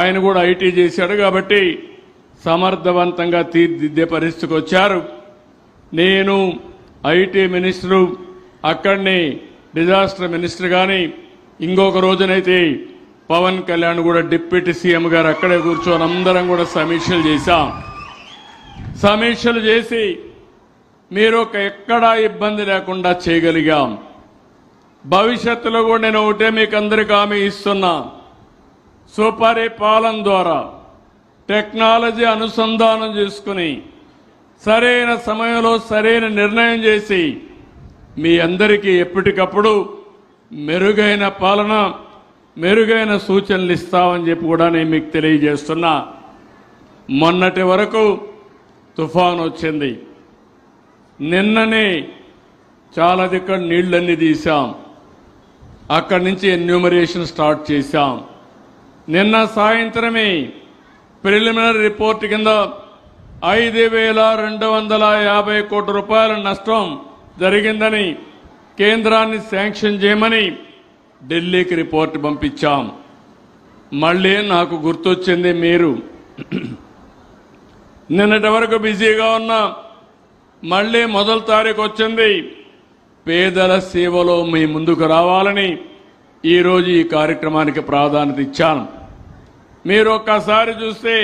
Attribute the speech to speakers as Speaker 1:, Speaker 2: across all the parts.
Speaker 1: ఆయన కూడా ఐటీ చేశాడు కాబట్టి సమర్థవంతంగా తీర్చిదిద్దే పరిస్థితికి వచ్చారు. నేను ఐటీ మినిస్టరు, అక్కడనే డిజాస్టర్ మినిస్టర్ గాని, ఇంకొక రోజునైతే పవన్ కళ్యాణ్ కూడా డిప్యూటీ సీఎం గారు అక్కడే కూర్చొని అందరం కూడా సమీక్షలు చేశాం. సమీక్షలు చేసి మీరు ఎక్కడా ఇబ్బంది లేకుండా చేయగలిగాం. భవిష్యత్తులో కూడా నేను ఒకటే మీకు అందరికీ హామీ ఇస్తున్నా, సుపరిపాలన ద్వారా టెక్నాలజీ అనుసంధానం చేసుకుని సరైన సమయంలో సరైన నిర్ణయం చేసి మీ అందరికీ ఎప్పటికప్పుడు మెరుగైన పాలన, మెరుగైన సూచనలు ఇస్తామని చెప్పి కూడా నేను మీకు తెలియజేస్తున్నా. మొన్నటి వరకు తుఫాన్ వచ్చింది, నిన్ననే చాలా దగ్గర నీళ్లన్నీ తీశాం, అక్కడి నుంచి ఎన్యూమరేషన్ స్టార్ట్ చేశాం. నిన్న సాయంత్రమే ప్రిలిమినరీ రిపోర్ట్ కింద 5,250 కోట్ల రూపాయల నష్టం జరిగిందని కేంద్రాన్ని శాంక్షన్ చేయమని ఢిల్లీకి రిపోర్ట్ పంపించాం. మళ్ళీ నాకు గుర్తొచ్చింది, మీరు నిన్నటి వరకు బిజీగా ఉన్నా మళ్ళీ మొదటి తారీఖు వచ్చింది. పేదల సేవలో మీ ముందుకు రావాలని ఈరోజు ఈ కార్యక్రమానికి ప్రాధాన్యత ఇచ్చాను. మీరు ఒక్కసారి చూస్తే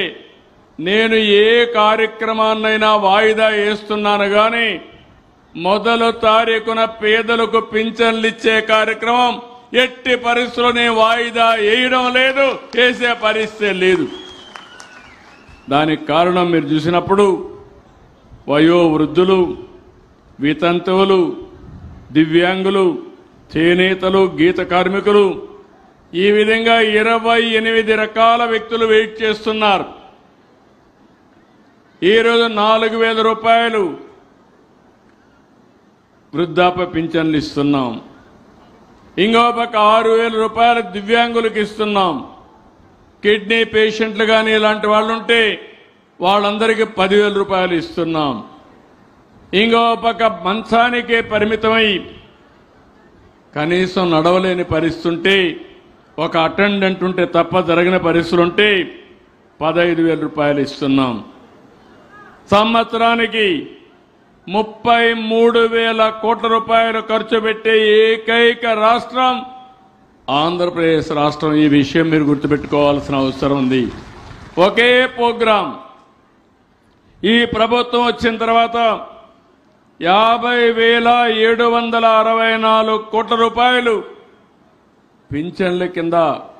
Speaker 1: నేను ఏ కార్యక్రమాన్నైనా వాయిదా వేస్తున్నాను కానీ మొదటి తారీఖున పేదలకు పింఛన్లు ఇచ్చే కార్యక్రమం ఎట్టి పరిస్థితుల్లోనే వాయిదా వేయడం లేదు, వేసే పరిస్థితి లేదు. దానికి కారణం మీరు చూసినప్పుడు వయోవృద్ధులు, వితంతువులు, దివ్యాంగులు, చేనేతలు, గీత కార్మికులు, ఈ విధంగా 28 రకాల వ్యక్తులు వెయిట్ చేస్తున్నారు. ఈరోజు 4,000 రూపాయలు వృద్ధాప్య పింఛన్లు ఇస్తున్నాం. ఇంకో పక్క 6,000 రూపాయలు దివ్యాంగులకు ఇస్తున్నాం. కిడ్నీ పేషెంట్లు కానీ ఇలాంటి వాళ్ళు ఉంటే వాళ్ళందరికీ 10,000 రూపాయలు ఇస్తున్నాం. ఇంకో పక్క మంచానికే పరిమితమై కనీసం నడవలేని పరిస్థితి ఉంటే, ఒక అటెండెంట్ ఉంటే తప్ప జరగని పరిస్థితులు ఉంటే 15,000 రూపాయలు ఇస్తున్నాం. సంవత్సరానికి 33,000 కోట్ల రూపాయలు ఖర్చు పెట్టే ఏకైక రాష్ట్రం ఆంధ్రప్రదేశ్ రాష్ట్రం. ఈ విషయం మీరు గుర్తుపెట్టుకోవాల్సిన అవసరం ఉంది. ఒకే ప్రోగ్రాం ఈ ప్రభుత్వం వచ్చిన తర్వాత 50,764 కోట్ల రూపాయలు పింఛన్ల కింద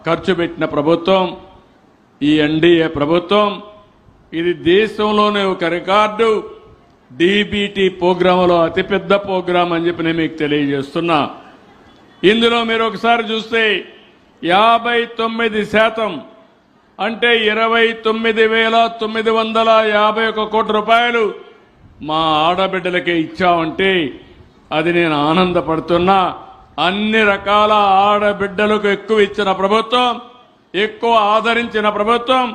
Speaker 1: ఖర్చు పెట్టిన ప్రభుత్వం ఈ ఎన్డీఏ ప్రభుత్వం. ఇది దేశంలోనే ఒక రికార్డు. డీబీటీ ప్రోగ్రాంలో అతిపెద్ద ప్రోగ్రాం అని చెప్పి నేను మీకు తెలియజేస్తున్నా. ఇందులో మీరు ఒకసారి చూస్తే 59% అంటే 29,951 కోట్ల రూపాయలు మా ఆడబిడ్డలకే ఇచ్చామంటే అది నేను ఆనందపడుతున్నా. అన్ని రకాల ఆడబిడ్డలకు ఎక్కువ ఇచ్చిన ప్రభుత్వం, ఎక్కువ ఆదరించిన ప్రభుత్వం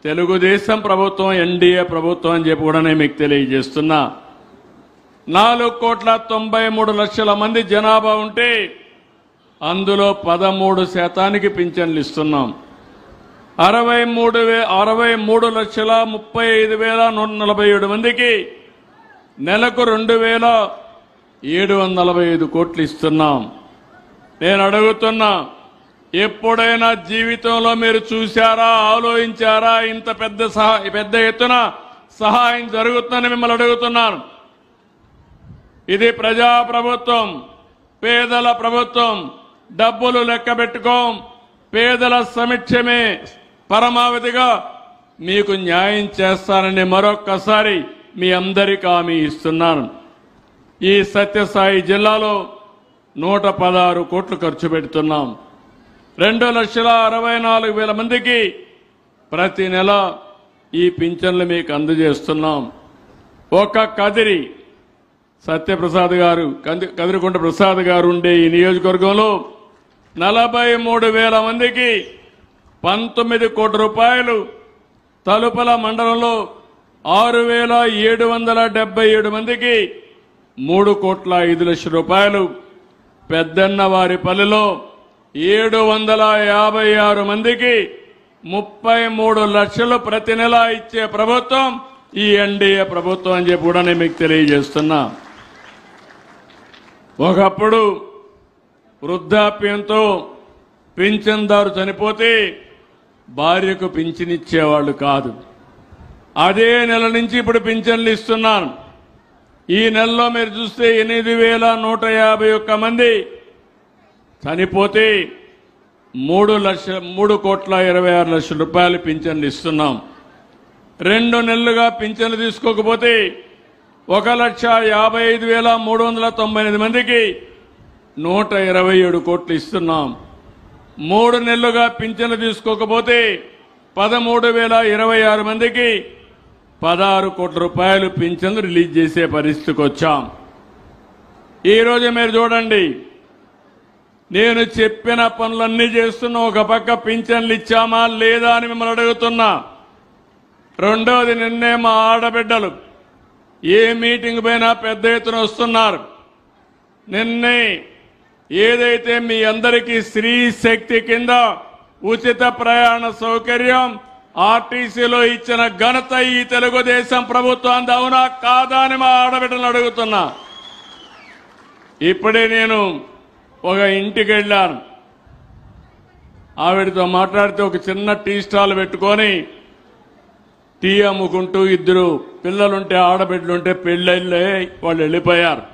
Speaker 1: తెలుగుదేశం ప్రభుత్వం, ఎన్డీఏ ప్రభుత్వం అని చెప్పి కూడా నేను మీకు తెలియజేస్తున్నా. 4,93,00,000 మంది జనాభా ఉంటే అందులో 13% పింఛన్లు ఇస్తున్నాం. 63,35,147 మందికి నెలకు 2,745 కోట్లు ఇస్తున్నాం. నేను అడుగుతున్నా, ఎప్పుడైనా జీవితంలో మీరు చూశారా, ఆలోచించారా ఇంత పెద్ద ఎత్తున సహాయం జరుగుతుందని మిమ్మల్ని అడుగుతున్నాను. ఇది ప్రజా ప్రభుత్వం, పేదల ప్రభుత్వం. డబ్బులు లెక్క పెట్టుకోం, పేదల సమక్షమే పరమావధిగా మీకు న్యాయం చేస్తానని మరొక్కసారి మీ అందరికీ హామీ ఇస్తున్నాను. ఈ సత్యసాయి జిల్లాలో 116 కోట్లు ఖర్చు పెడుతున్నాం. 2,64,000 మందికి ప్రతి నెల ఈ పింఛన్లు మీకు అందజేస్తున్నాం. ఒక కదిరి సత్యప్రసాద్ గారు, కదిరికొండ ప్రసాద్ గారు ఉండే ఈ నియోజకవర్గంలో 43,000 మందికి 19 కోట్ల రూపాయలు, తలుపల మండలంలో 6,777 మందికి 3,05,00,000 రూపాయలు, పెద్దన్నవారిపల్లిలో 756 మందికి 33 లక్షలు ప్రతి నెల ఇచ్చే ప్రభుత్వం ఈ ఎన్డీఏ ప్రభుత్వం అని చెప్పి కూడా నేను మీకు తెలియజేస్తున్నా. ఒకప్పుడు వృద్ధాప్యంతో పింఛన్దారు చనిపోతే భార్యకు పింఛన్ ఇచ్చేవాళ్ళు కాదు. అదే నెల నుంచి ఇప్పుడు పింఛన్లు ఇస్తున్నాను. ఈ నెలలో మీరు చూస్తే 8,151 మంది చనిపోతే 3,26,00,000 రూపాయలు పింఛన్లు ఇస్తున్నాం. 2 నెలలుగా పింఛన్లు తీసుకోకపోతే 1,55,398 మందికి 127 కోట్లు ఇస్తున్నాం. 3 నెలలుగా పింఛన్లు తీసుకోకపోతే 13,026 మందికి 16 కోట్ల రూపాయలు పింఛన్లు రిలీజ్ చేసే పరిస్థితికి వచ్చాం. ఈరోజు మీరు చూడండి, నేను చెప్పిన పనులన్నీ చేస్తున్నా. ఒక పక్క పింఛన్లు ఇచ్చామా లేదా అని మిమ్మల్ని అడుగుతున్నా. రెండవది, నిన్నే మా ఆడబిడ్డలు ఏ మీటింగ్ పైన పెద్ద ఎత్తున వస్తున్నారు. నిన్నే ఏదైతే మీ అందరికీ స్త్రీ శక్తి కింద ఉచిత ప్రయాణ సౌకర్యం ఆర్టీసీలో ఇచ్చిన ఘనత ఈ తెలుగుదేశం ప్రభుత్వం అవునా కాదా అని మా ఆడబిడ్డలు అడుగుతున్నా. ఇప్పుడే నేను ఒక ఇంటికి వెళ్ళాను. ఆవిడతో మాట్లాడితే ఒక చిన్న టీ స్టాల్ పెట్టుకొని టీ అమ్ముకుంటూ 2 పిల్లలుంటే ఆడబిడ్డలుంటే పెళ్ళిళ్ళే వాళ్ళు వెళ్ళిపోయారు.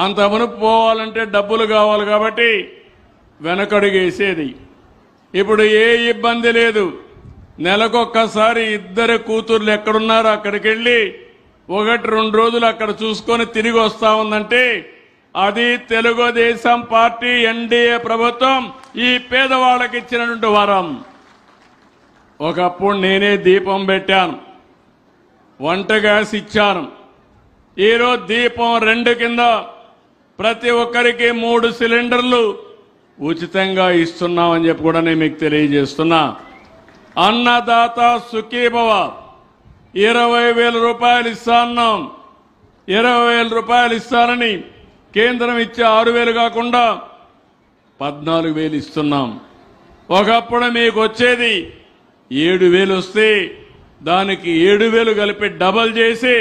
Speaker 1: అంత మునుపు పోవాలంటే డబ్బులు కావాలి కాబట్టి వెనకడుగేసేది. ఇప్పుడు ఏ ఇబ్బంది లేదు. నెలకొక్కసారి 2 కూతుర్లు ఎక్కడున్నారో అక్కడికి వెళ్ళి 1-2 రోజులు అక్కడ చూసుకొని తిరిగి వస్తా ఉందంటే అది తెలుగుదేశం పార్టీ ఎన్డీఏ ప్రభుత్వం ఈ పేదవాళ్ళకి ఇచ్చినటువంటి వరం. ఒకప్పుడు నేనే దీపం పెట్టాను, వంట గ్యాస్ ఇచ్చాను. ఈరోజు దీపం 2 కింద ప్రతి ఒక్కరికి 3 సిలిండర్లు ఉచితంగా ఇస్తున్నామని చెప్పి కూడా నేను మీకు తెలియజేస్తున్నా. అన్నదాత సుఖీభవ 20,000 రూపాయలు ఇస్తాన్నాం. 20,000 రూపాయలు ఇస్తానని కేంద్రం ఇచ్చే 6,000 కాకుండా 14,000 ఇస్తున్నాం. ఒకప్పుడు మీకు వచ్చేది 7,000 వస్తే దానికి 7,000 కలిపి డబల్ చేసి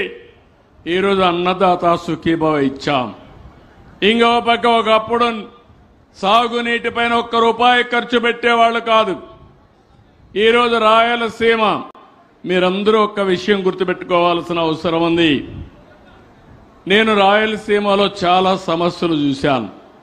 Speaker 1: ఈరోజు అన్నదాత సుఖీభవ ఇచ్చాం. ఇంకో పక్క ఒకప్పుడు సాగునీటి పైన 1 రూపాయి ఖర్చు పెట్టేవాళ్ళు కాదు. ఈరోజు రాయలసీమ మీరందరూ ఒక్క విషయం గుర్తుపెట్టుకోవాల్సిన అవసరం ఉంది. నేను రాయలసీమలో చాలా సమస్యలు చూశాను.